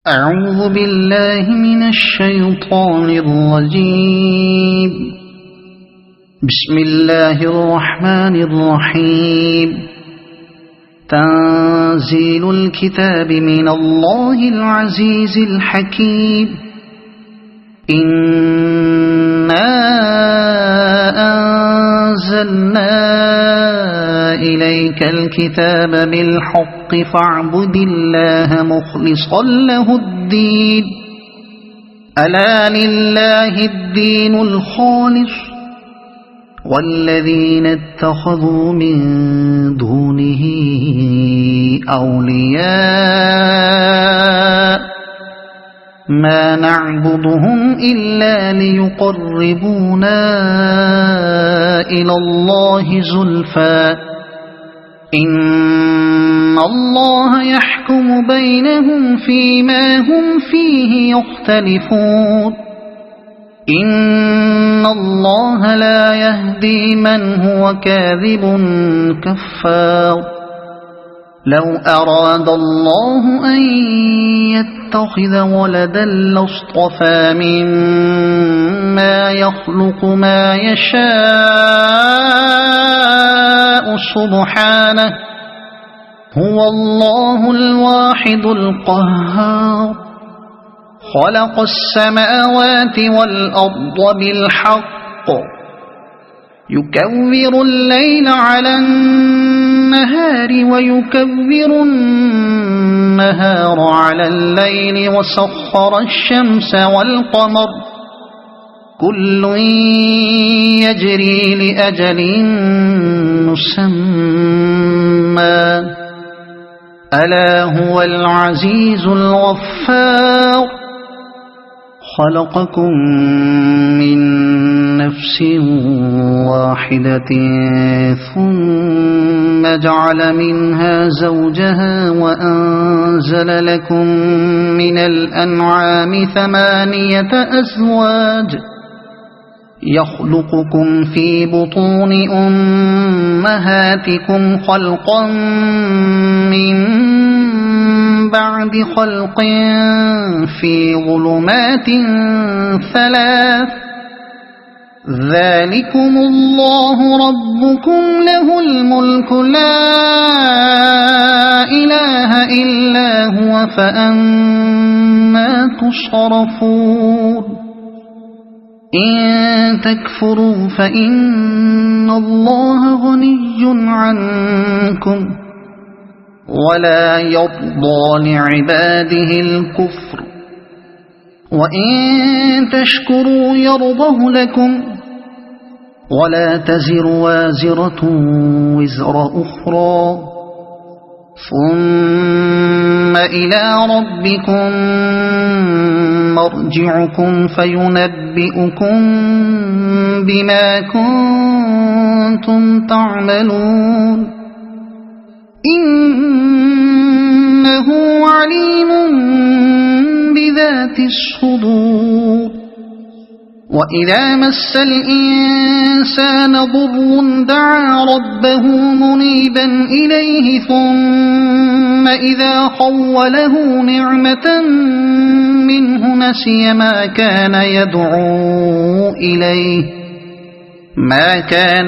أعوذ بالله من الشيطان الرجيم. بسم الله الرحمن الرحيم. تنزيل الكتاب من الله العزيز الحكيم. إنا أنزلنا إليك الكتاب بالحق فاعبد الله مخلصا له الدين. ألا لله الدين الخالص والذين اتخذوا من دونه أولياء ما نعبدهم إلا ليقربونا إلى الله زلفى إن الله يحكم بينهم فيما هم فيه يختلفون. إن الله لا يهدي من هو كاذب كفار. لو أراد الله أن يتخذ ولدا لاصطفى مما يخلق ما يشاء سبحانه هو الله الواحد القهار. خلق السماوات والأرض بالحق يكور الليل على النهار ويكور النهار على الليل وسخر الشمس والقمر كل يجري لأجل مسمى ألا هو العزيز الغفار. خلقكم من نفس واحدة ثم جعل منها زوجها وأنزل لكم من الأنعام 8 أزواج يخلقكم في بطون أمهاتكم خلقا من بعد خلق في ظلمات 3 ذلكم الله ربكم له الملك لا إله إلا هو فأنى تصرفون. إن تكفروا فإن الله غني عنكم ولا يرضى لعباده الكفر وإن تشكروا يرضه لكم ولا تزر وازرة وزر أخرى ثم إلى ربكم مرجعكم فينبئكم بما كنتم تعملون. إنه عليم بذات الصدور. وإذا مس الإنسان ضر دعا ربه منيبا إليه ثم إذا خوله نعمة منه نسي ما كان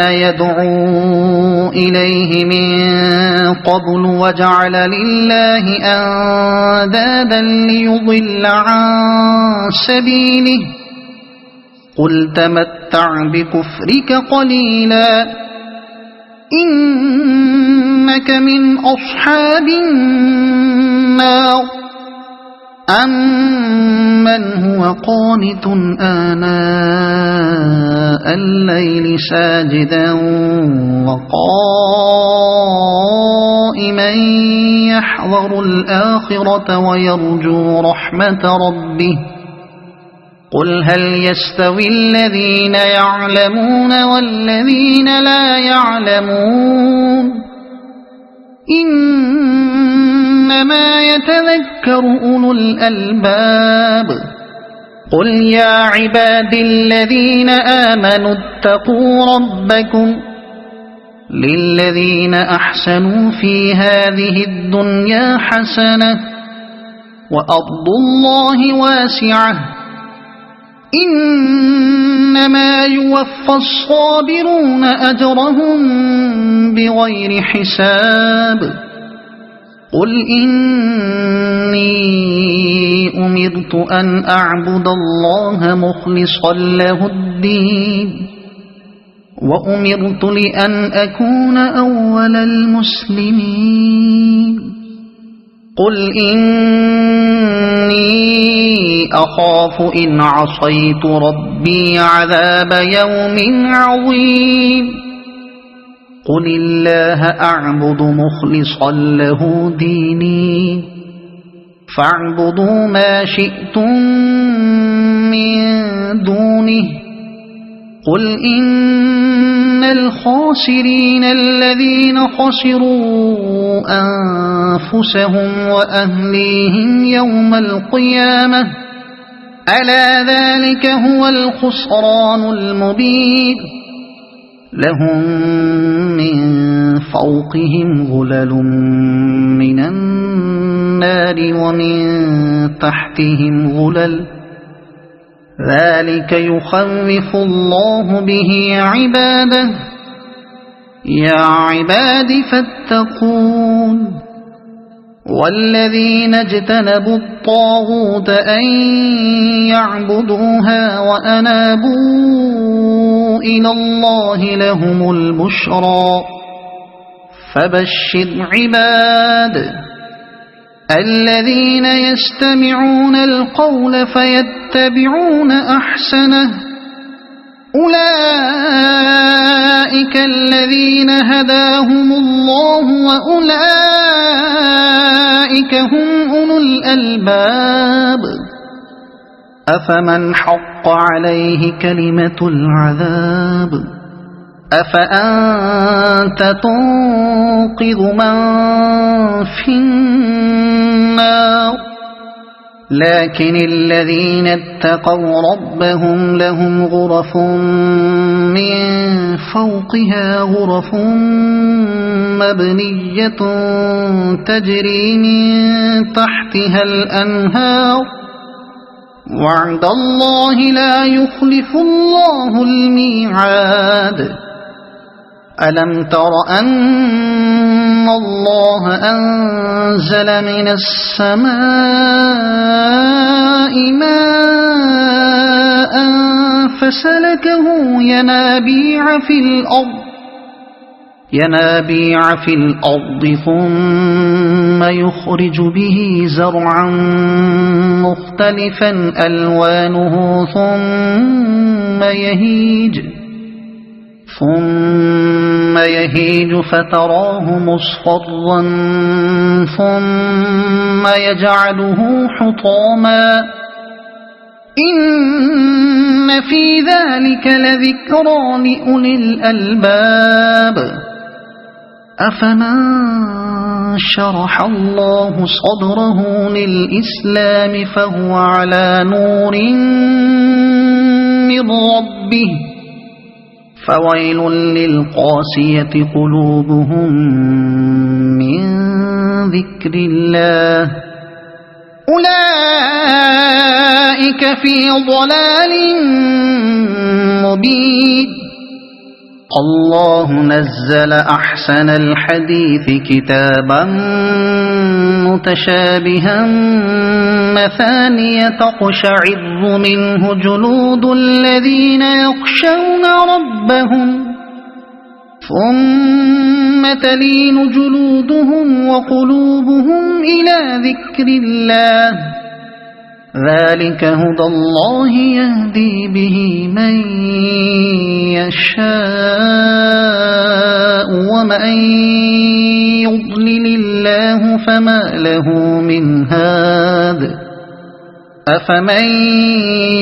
يدعو إليه من قبل وجعل لله أندادا ليضل عن سبيله قل تمتع بكفرك قليلا إنك من أصحاب النار. أمن هو قانت آناء الليل ساجدا وقائما يحذر الآخرة ويرجو رحمة ربه قل هل يستوي الذين يعلمون والذين لا يعلمون إنما يتذكر أولو الألباب. قل يا عبادي الذين آمنوا اتقوا ربكم للذين أحسنوا في هذه الدنيا حسنة وأرض الله واسعة إنما يوفى الصابرون أجرهم بغير حساب قل إني أمرت أن أعبد الله مخلصا له الدين وأمرت لأن أكون أول المسلمين قل إني أخاف إن عصيت ربي عذاب يوم عظيم قل الله أعبد مخلصا له ديني فاعبدوا ما شئتم من دونه قل إن الخاسرين الذين خسروا أنفسهم وأهليهم يوم القيامة ألا ذلك هو الخسران المبين لهم من فوقهم غلل من النار ومن تحتهم غلل ذلك يخوف الله به عباده يا عباد فاتقون والذين اجتنبوا الطاغوت أن يعبدوها وأنابوا إلى الله لهم البشرى فبشر عباد الذين يستمعون القول فيتبعون أحسنه أولئك الذين هداهم الله وأولئك هم أولو الألباب أفمن حق عليه كلمة العذاب أفأنت تنقذ من في النار لكن الذين اتقوا ربهم لهم غرف من فوقها غرف مبنية تجري من تحتها الأنهار وعد الله لا يخلف الله الميعاد ألم تر أن الله أنزل من السماء ماء فسلكه ينابيع في الأرض ثم يخرج به زرعا مختلفا ألوانه ثم يهيج فتراه مصفرا ثم يجعله حطاما إن في ذلك لذكرى لأولي الألباب أفمن شرح الله صدره للإسلام فهو على نور من ربه فويل للقاسية قلوبهم من ذكر الله أولئك في ضلال مبين الله نزل أحسن الحديث كتابا متشابها مثانية تقشعر منه جلود الذين يخشون ربهم ثم تلين جلودهم وقلوبهم إلى ذكر الله ذلك هدى الله يهدي به من يشاء ومن يضلل الله فما له من هاد أفمن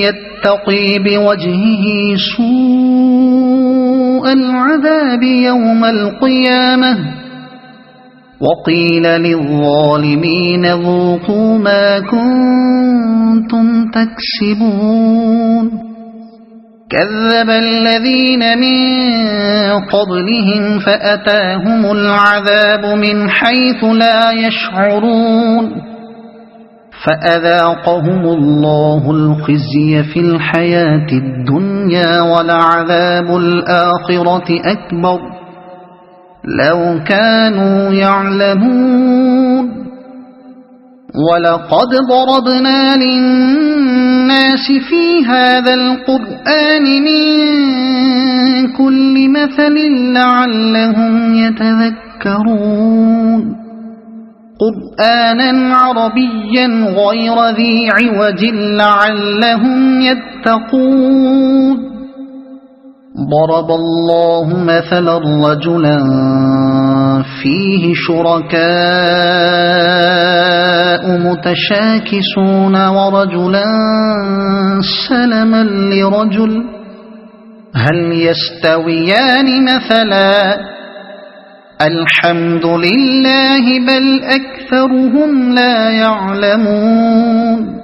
يتقي بوجهه سوء العذاب يوم القيامة وقيل للظالمين ذوقوا ما كنتم تكسبون كذب الذين من قبلهم فأتاهم العذاب من حيث لا يشعرون فأذاقهم الله الخزي في الحياة الدنيا ولعذاب الآخرة أكبر لو كانوا يعلمون ولقد ضربنا للناس في هذا القرآن من كل مثل لعلهم يتذكرون قرآنا عربيا غير ذي عوج لعلهم يتقون ضرب الله مثلا رجلا فيه شركاء متشاكسون ورجلا سلما لرجل هل يستويان مثلا الحمد لله بل أكثرهم لا يعلمون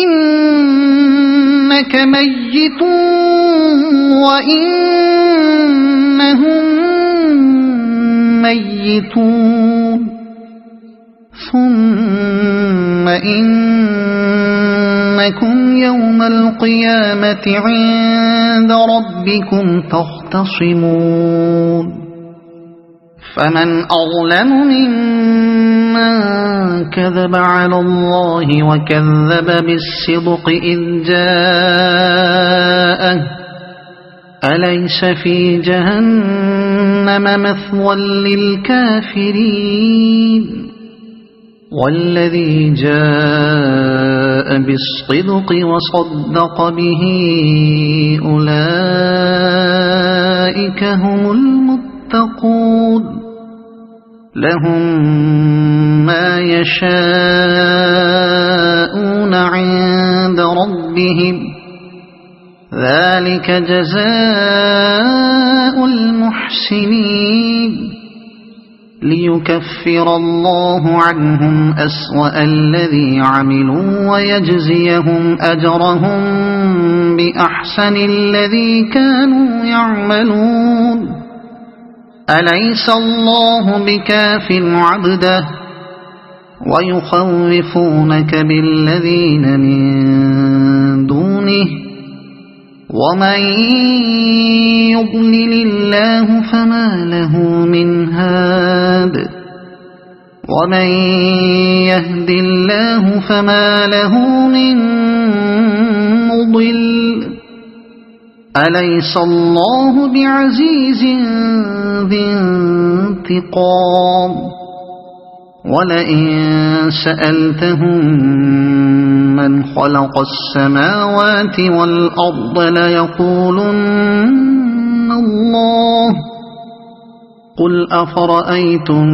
إنك ميت وإنهم ميتون ثم إنكم يوم القيامة عند ربكم تختصمون فمن أظلم ممن كذب على الله وكذب بالصدق إذ جاءه أليس في جهنم مثوى للكافرين والذي جاء بالصدق وصدق به أولئك هم المتقون لهم ما يشاءون عند ربهم ذلك جزاء المحسنين ليكفر الله عنهم أسوأ الذي عملوا ويجزيهم أجرهم بأحسن الذي كانوا يعملون أليس الله بكاف عبده ويخوفونك بالذين من دونه ومن يضلل الله فما له من هاد ومن يهد الله فما له من مضل أليس الله بعزيز ذي انتقام ولئن سألتهم من خلق السماوات والأرض ليقولن الله قل أفرأيتم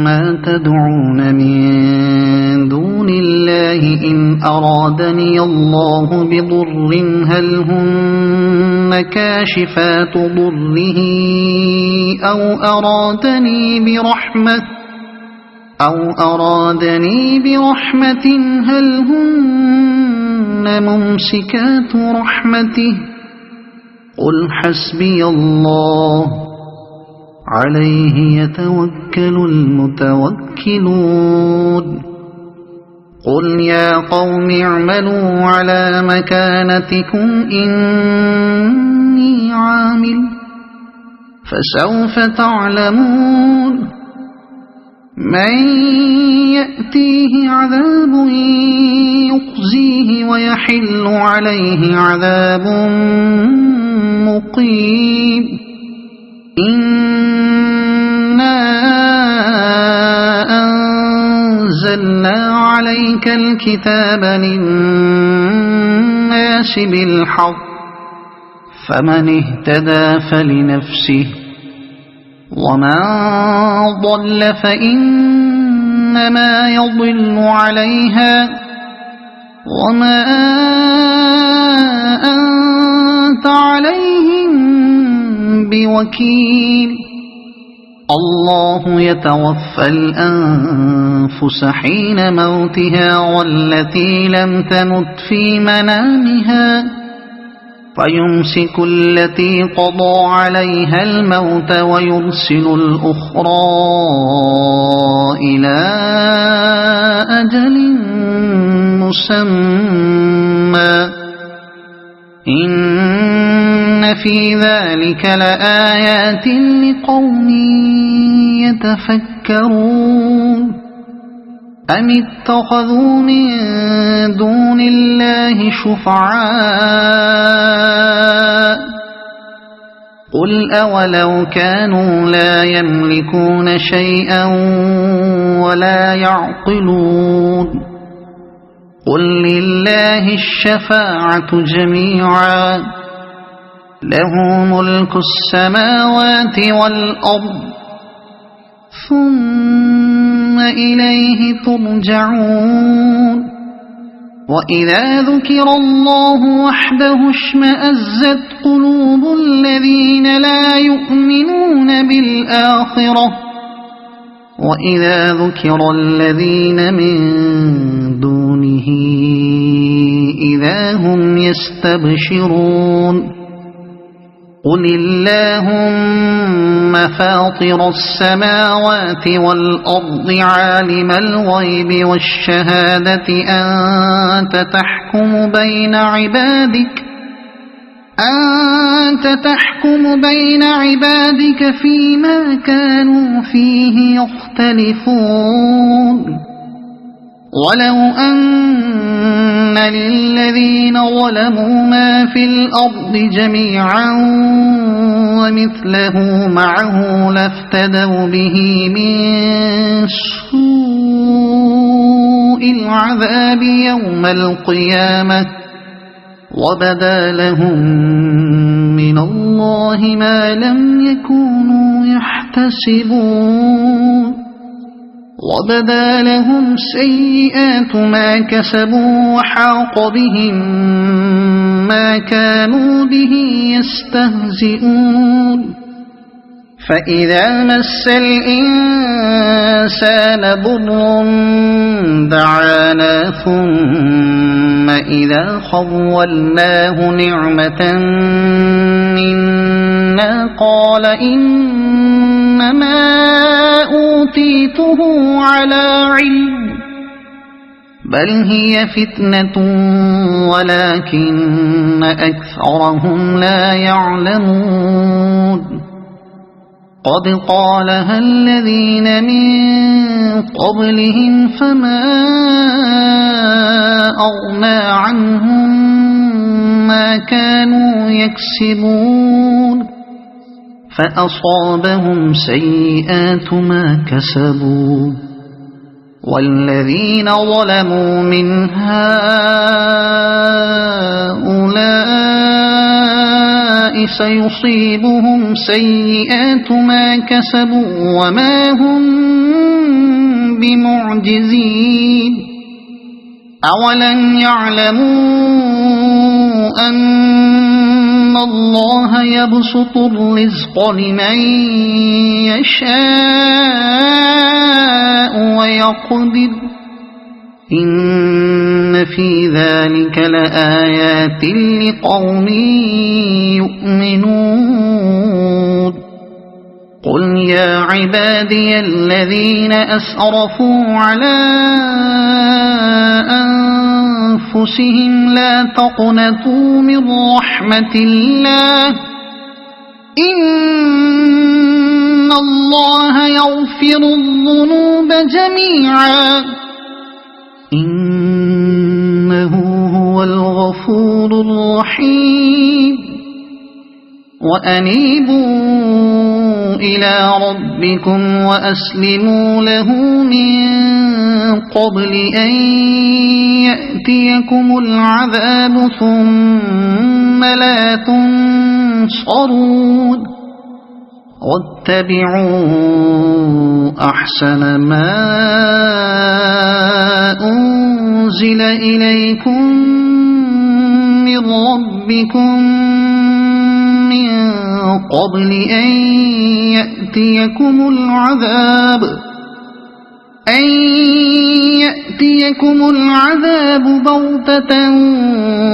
ما تدعون من دون الله إن أرادني الله بضر هل هن كاشفات ضره أو أرادني برحمة هل هن ممسكات رحمته قل حسبي الله عليه يتوكل المتوكلون قل يا قوم اعملوا على مكانتكم إني عامل فسوف تعلمون من يأتيه عذاب يخزيه ويحل عليه عذاب مقيم إنا أنزلنا عليك الكتاب للناس بالحق فمن اهتدى فلنفسه ومن ضل فإنما يضل عليها وما أنت عليهم بوكيل الله يتوفى الأنفس حين موتها والتي لم تمت في منامها فيمسك التي قضى عليها الموت ويرسل الأخرى إلى أجل مسمى إن في ذلك لآيات لقوم يتفكرون أم اتخذوا من دون الله شفعاء قل أولو كانوا لا يملكون شيئا ولا يعقلون قل لله الشفاعة جميعا له ملك السماوات والأرض ثم إليه ترجعون وإذا ذكر الله وحده اشمأزت قلوب الذين لا يؤمنون بالآخرة وإذا ذكر الذين من دونه إذا هم يستبشرون قل اللهم فاطر السماوات والأرض عالم الغيب والشهادة أنت تحكم بين عبادك فيما كانوا فيه يختلفون ولو أن للذين ظلموا ما في الأرض جميعا ومثله معه لافتدوا به من سوء العذاب يوم القيامة وبدا لهم من الله ما لم يكونوا يحتسبون وبدا لهم سيئات ما كسبوا وحاق بهم ما كانوا به يستهزئون فإذا مس الإنسان ضر دعانا ثم إذا خولناه نعمة منا قال إنما أوتيته على علم بل هي فتنة ولكن أكثرهم لا يعلمون قد قالها الذين من قبلهم فما أغنى عنهم ما كانوا يكسبون فأصابهم سيئات ما كسبوا والذين ظلموا من هؤلاء سيصيبهم سيئات ما كسبوا وما هم بمعجزين أولم يعلموا أن الله يبسط الرزق لمن يشاء ويقدر إن في ذلك لآيات لقوم يؤمنون قل يا عبادي الذين أسرفوا على أنفسهم لا تقنطوا من رحمة الله إن الله يغفر الذنوب جميعا إنه هو الغفور الرحيم وأنيبوا إلى ربكم وأسلموا له من قبل أن يأتيكم العذاب ثم لا تنصرون واتبعوا أحسن ما أنزل إليكم من ربكم من قبل أن يأتيكم يأتيكم العذاب بغتة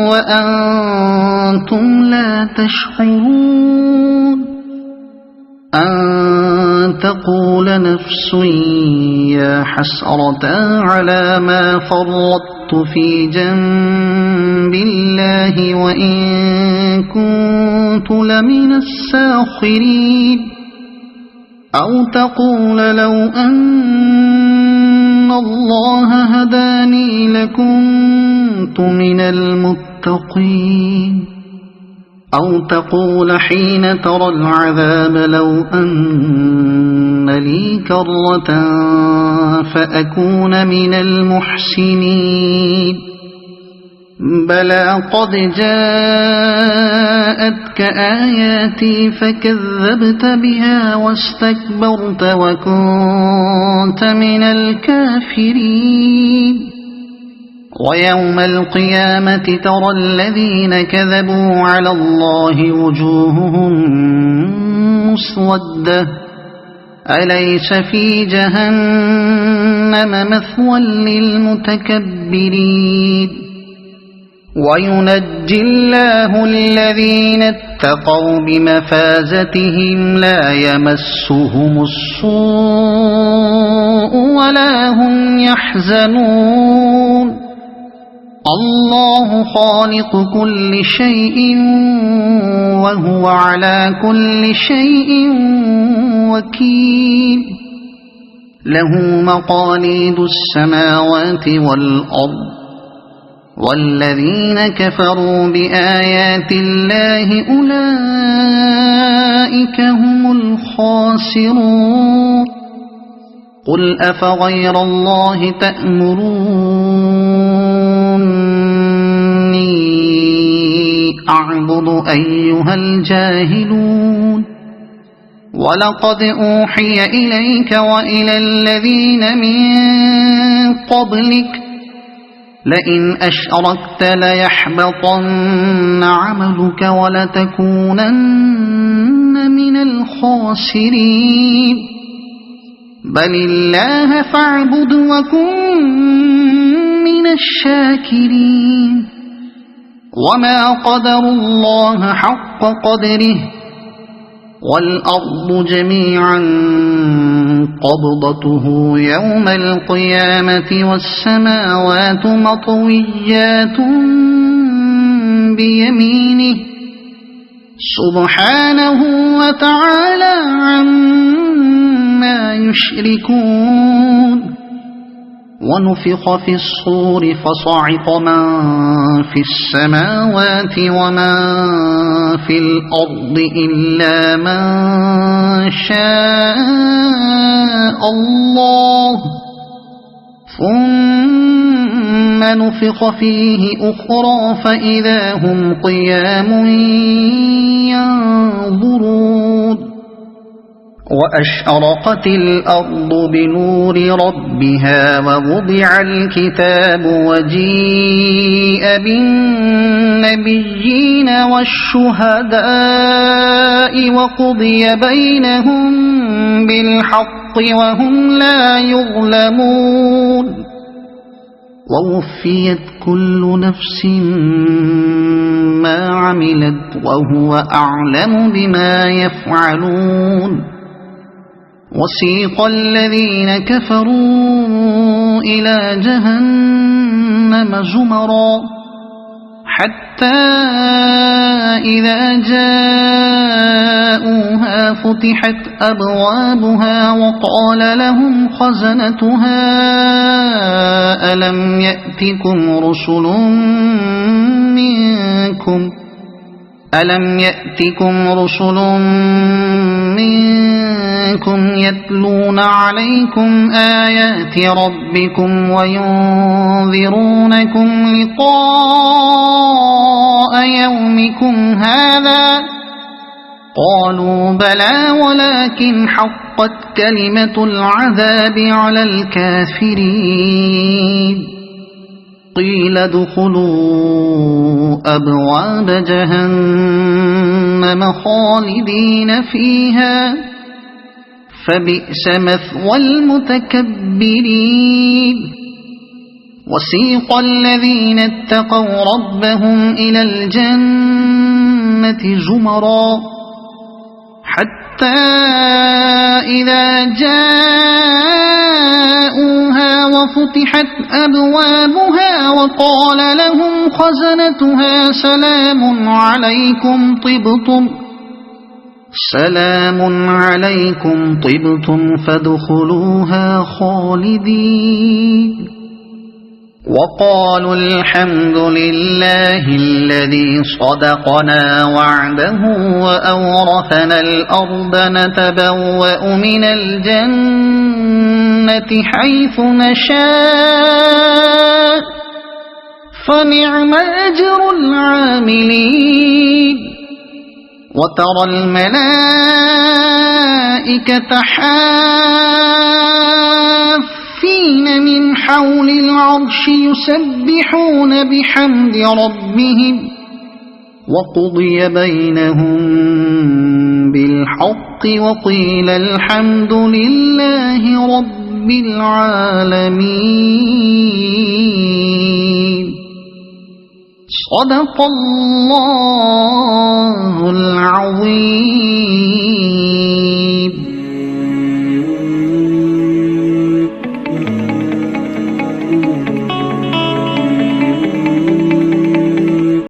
وأنتم لا تشعرون أن تقول نفس يا حسرة على ما فرطت في جنب الله وإن كنت لمن الساخرين أو تقول لو أن الله هداني لكنت من المتقين أو تقول حين ترى العذاب لو أن لي كرة فأكون من المحسنين بلى قد جاءتك آياتي فكذبت بها واستكبرت وكنت من الكافرين ويوم القيامة ترى الذين كذبوا على الله وجوههم مسودة أليس في جهنم مثوى للمتكبرين وينجي الله الذين اتقوا بمفازتهم لا يمسهم السوء ولا هم يحزنون الله خالق كل شيء وهو على كل شيء وكيل له مقاليد السماوات والأرض والذين كفروا بآيات الله أولئك هم الخاسرون قل أفغير الله تأمروني أعبد أيها الجاهلون ولقد أوحي إليك وإلى الذين من قبلك لئن أشركت ليحبطن عملك ولتكونن من الخاسرين بل الله فاعبد وكن من الشاكرين وما قدروا الله حق قدره والأرض جميعا قبضته يوم القيامة والسماوات مطويات بيمينه سبحانه وتعالى عما يشركون ونفخ في الصور فصعق من في السماوات ومن في الأرض إلا من شاء الله ثم نفخ فيه أخرى فإذا هم قيام ينظرون وأشرقت الأرض بنور ربها ووضع الكتاب وجيء بالنبيين والشهداء وقضي بينهم بالحق وهم لا يظلمون ووفيت كل نفس ما عملت وهو أعلم بما يفعلون وسيق الذين كفروا إلى جهنم زمرا حتى إذا جاءوها فتحت أبوابها وقال لهم خزنتها ألم يأتكم رسل منكم يتلون عليكم آيات ربكم وينذرونكم لقاء يومكم هذا قالوا بلى ولكن حقت كلمة العذاب على الكافرين قيل ادخلوا أبواب جهنم خالدين فيها فبئس مثوى المتكبرين وسيق الذين اتقوا ربهم إلى الجنة زمرا حتى إذا جاءوها وفتحت أبوابها وقال لهم خزنتها سلام عليكم طبتم فادخلوها خالدين وقالوا الحمد لله الذي صدقنا وعده وأورثنا الأرض نتبوأ من الجنة حيث نشاء فنعم أجر العاملين وترى الملائكة حافين من حول العرش يسبحون بحمد ربهم وقضي بينهم بالحق وقيل الحمد لله رب العالمين صدق الله